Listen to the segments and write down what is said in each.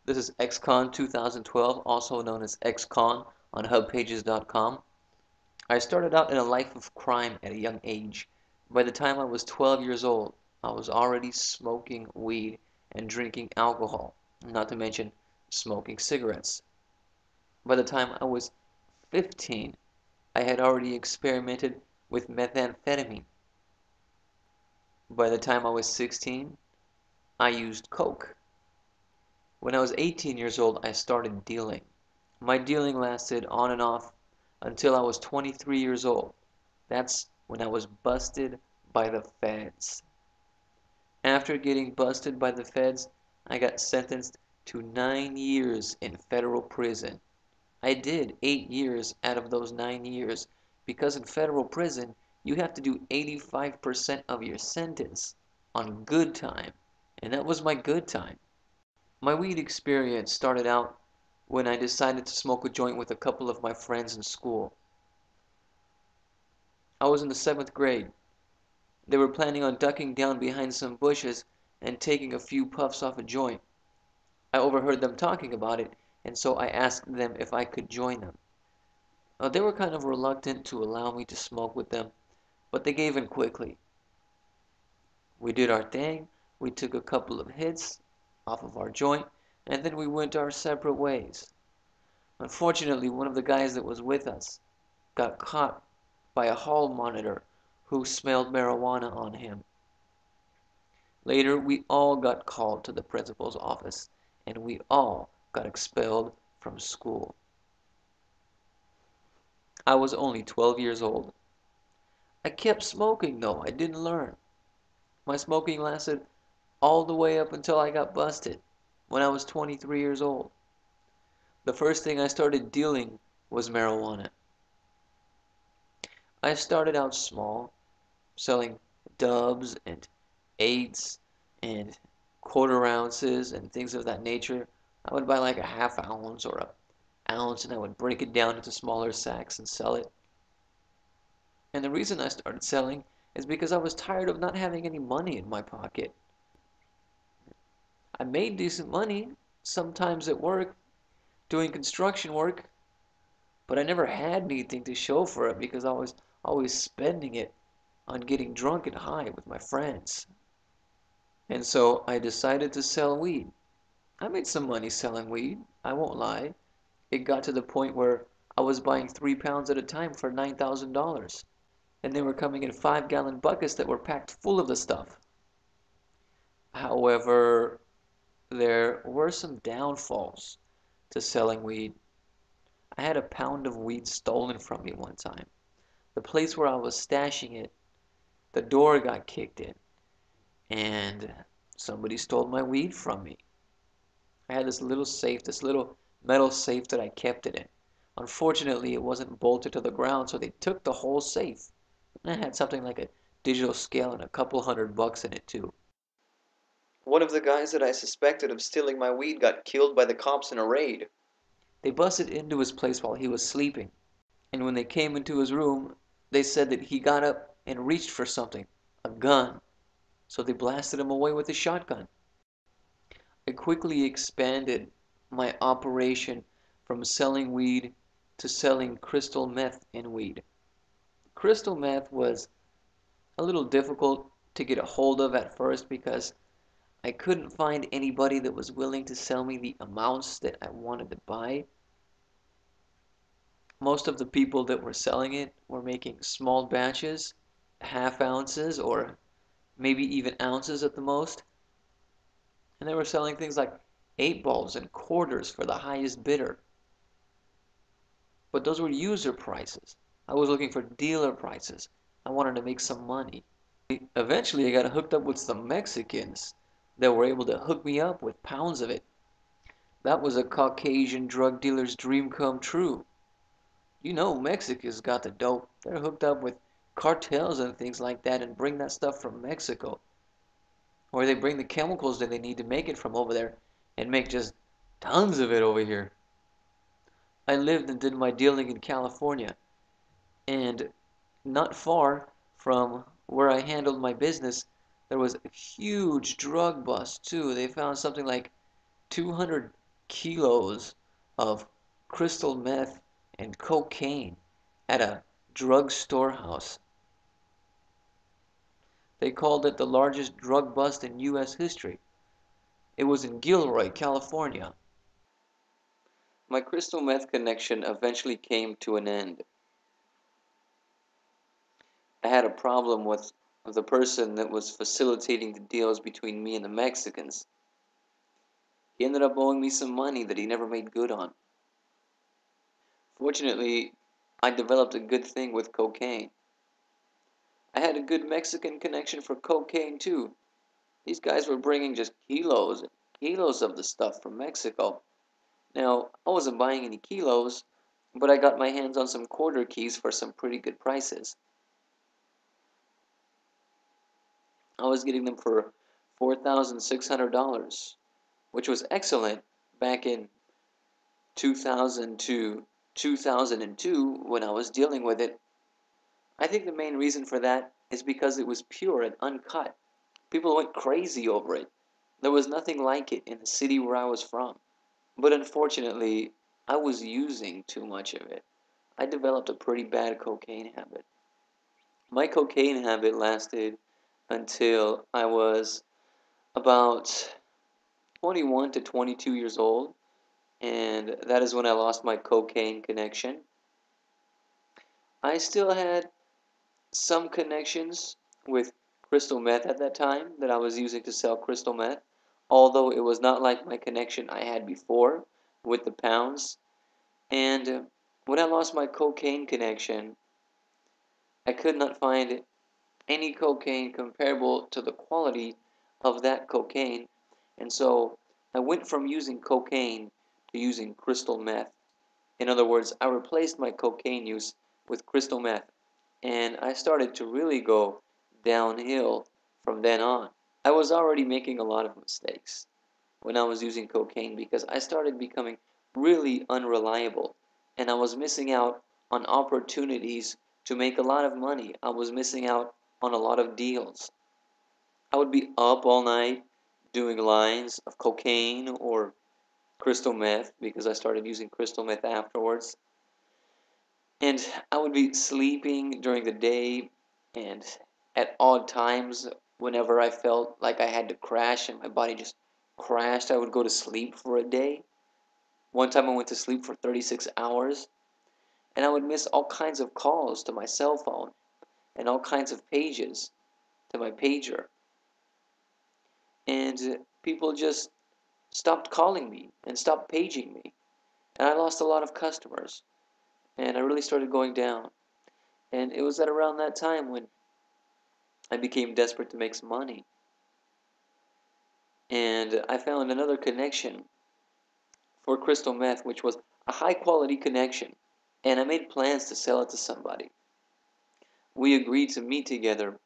This is XCon 2012, also known as XCon on hubpages.com. I started out in a life of crime at a young age. By the time I was 12 years old, I was already smoking weed and drinking alcohol, not to mention smoking cigarettes. By the time I was 15, I had already experimented with methamphetamine. By the time I was 16, I used coke. When I was 18 years old, I started dealing. My dealing lasted on and off until I was 23 years old. That's when I was busted by the feds. After getting busted by the feds, I got sentenced to 9 years in federal prison. I did 8 years out of those 9 years because in federal prison, you have to do 85% of your sentence on good time, and that was my good time. My weed experience started out when I decided to smoke a joint with a couple of my friends in school. I was in the 7th grade. They were planning on ducking down behind some bushes and taking a few puffs off a joint. I overheard them talking about it, and so I asked them if I could join them. They were kind of reluctant to allow me to smoke with them, but they gave in quickly. We did our thing, we took a couple of hits off of our joint, and then we went our separate ways. Unfortunately, one of the guys that was with us got caught by a hall monitor who smelled marijuana on him. Later, we all got called to the principal's office, and we all got expelled from school. I was only 12 years old. I kept smoking though, I didn't learn. My smoking lasted all the way up until I got busted when I was 23 years old. The first thing I started dealing was marijuana. I started out small, selling dubs and eighths and quarter ounces and things of that nature. I would buy like a half ounce or an ounce and I would break it down into smaller sacks and sell it. And the reason I started selling is because I was tired of not having any money in my pocket. I made decent money, sometimes at work, doing construction work, but I never had anything to show for it because I was always spending it on getting drunk and high with my friends. And so I decided to sell weed. I made some money selling weed, I won't lie. It got to the point where I was buying 3 pounds at a time for $9,000. And they were coming in 5-gallon buckets that were packed full of the stuff. However, there were some downfalls to selling weed. I had a pound of weed stolen from me one time. The place where I was stashing it, the door got kicked in, and somebody stole my weed from me. I had this little safe, this little metal safe that I kept it in. Unfortunately, it wasn't bolted to the ground, so they took the whole safe. And I had something like a digital scale and a couple $100 in it too. One of the guys that I suspected of stealing my weed got killed by the cops in a raid. They busted into his place while he was sleeping, and when they came into his room, they said that he got up and reached for something, a gun, so they blasted him away with a shotgun. I quickly expanded my operation from selling weed to selling crystal meth and weed. Crystal meth was a little difficult to get a hold of at first because I couldn't find anybody that was willing to sell me the amounts that I wanted to buy. Most of the people that were selling it were making small batches, half ounces or maybe even ounces at the most. And they were selling things like 8 balls and quarters for the highest bidder. But those were user prices. I was looking for dealer prices. I wanted to make some money. Eventually, I got hooked up with some Mexicans that were able to hook me up with pounds of it. That was a Caucasian drug dealer's dream come true. You know Mexico's got the dope. They're hooked up with cartels and things like that and bring that stuff from Mexico. Or they bring the chemicals that they need to make it from over there and make just tons of it over here. I lived and did my dealing in California, and not far from where I handled my business, there was a huge drug bust too. They found something like 200 kilos of crystal meth and cocaine at a drug storehouse. They called it the largest drug bust in U.S. history. It was in Gilroy, California. My crystal meth connection eventually came to an end. I had a problem with the person that was facilitating the deals between me and the Mexicans. He ended up owing me some money that he never made good on. Fortunately, I developed a good thing with cocaine. I had a good Mexican connection for cocaine too. These guys were bringing just kilos and kilos of the stuff from Mexico. Now, I wasn't buying any kilos, but I got my hands on some quarter keys for some pretty good prices. I was getting them for $4,600, which was excellent back in 2000 to 2002 when I was dealing with it. I think the main reason for that is because it was pure and uncut. People went crazy over it. There was nothing like it in the city where I was from. But unfortunately, I was using too much of it. I developed a pretty bad cocaine habit. My cocaine habit lasted until I was about 21 to 22 years old, and that is when I lost my cocaine connection. I still had some connections with crystal meth at that time that I was using to sell crystal meth, although it was not like my connection I had before with the pounds. And when I lost my cocaine connection, I could not find any cocaine comparable to the quality of that cocaine, and so I went from using cocaine to using crystal meth. In other words, I replaced my cocaine use with crystal meth, and I started to really go downhill from then on. I was already making a lot of mistakes when I was using cocaine because I started becoming really unreliable, and I was missing out on opportunities to make a lot of money. I was missing out on a lot of deals. I would be up all night doing lines of cocaine or crystal meth because I started using crystal meth afterwards. And I would be sleeping during the day and at odd times whenever I felt like I had to crash and my body just crashed, I would go to sleep for a day. One time I went to sleep for 36 hours and I would miss all kinds of calls to my cell phone and all kinds of pages to my pager. And people just stopped calling me and stopped paging me. And I lost a lot of customers. And I really started going down. And it was at around that time when I became desperate to make some money. And I found another connection for crystal meth, which was a high quality connection. And I made plans to sell it to somebody. We agreed to meet together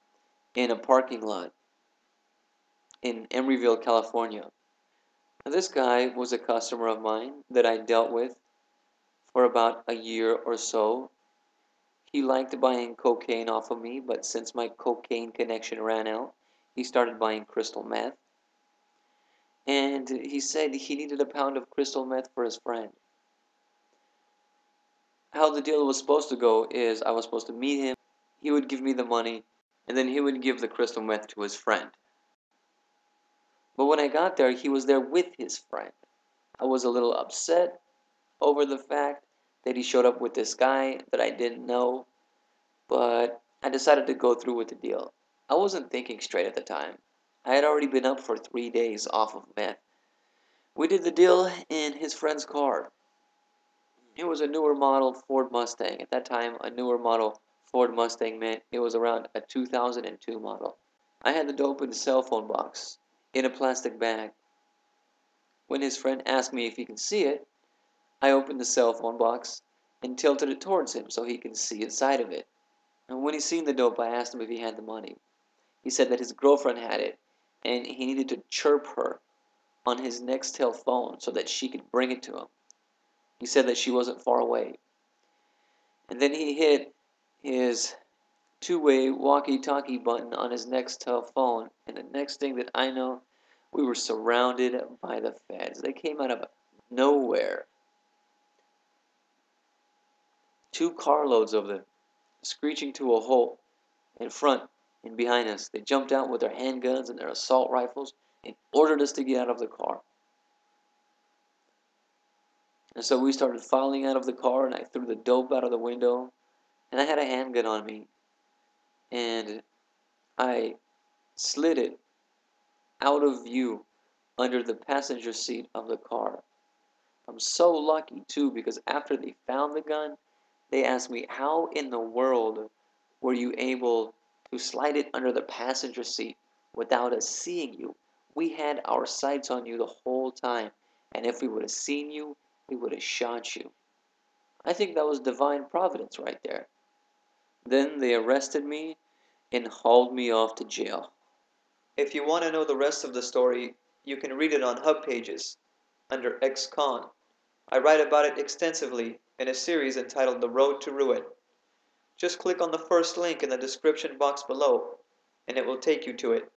in a parking lot in Emeryville, California. Now, this guy was a customer of mine that I dealt with for about a year or so. He liked buying cocaine off of me, but since my cocaine connection ran out, he started buying crystal meth. And he said he needed a pound of crystal meth for his friend. How the deal was supposed to go is I was supposed to meet him, he would give me the money, and then he would give the crystal meth to his friend. But when I got there, he was there with his friend. I was a little upset over the fact that he showed up with this guy that I didn't know, but I decided to go through with the deal. I wasn't thinking straight at the time. I had already been up for 3 days off of meth. We did the deal in his friend's car. It was a newer model Ford Mustang. At that time, a newer model Ford Mustang meant it was around a 2002 model. I had the dope in the cell phone box, in a plastic bag. When his friend asked me if he could see it, I opened the cell phone box and tilted it towards him so he could see inside of it. And when he seen the dope, I asked him if he had the money. He said that his girlfriend had it, and he needed to chirp her on his Nextel phone so that she could bring it to him. He said that she wasn't far away. And then he hit his two-way walkie-talkie button on his Nextel phone, and the next thing that I know, we were surrounded by the feds. They came out of nowhere. 2 carloads of them, screeching to a halt in front and behind us. They jumped out with their handguns and their assault rifles and ordered us to get out of the car. And so we started filing out of the car, and I threw the dope out of the window, and I had a handgun on me, and I slid it out of view under the passenger seat of the car. I'm so lucky, too, because after they found the gun, they asked me, how in the world were you able to slide it under the passenger seat without us seeing you? We had our sights on you the whole time, and if we would have seen you, we would have shot you. I think that was divine providence right there. Then they arrested me and hauled me off to jail. If you want to know the rest of the story, you can read it on Hub Pages under ex-con. I write about it extensively in a series entitled The Road to Ruin. Just click on the first link in the description box below, and it will take you to it.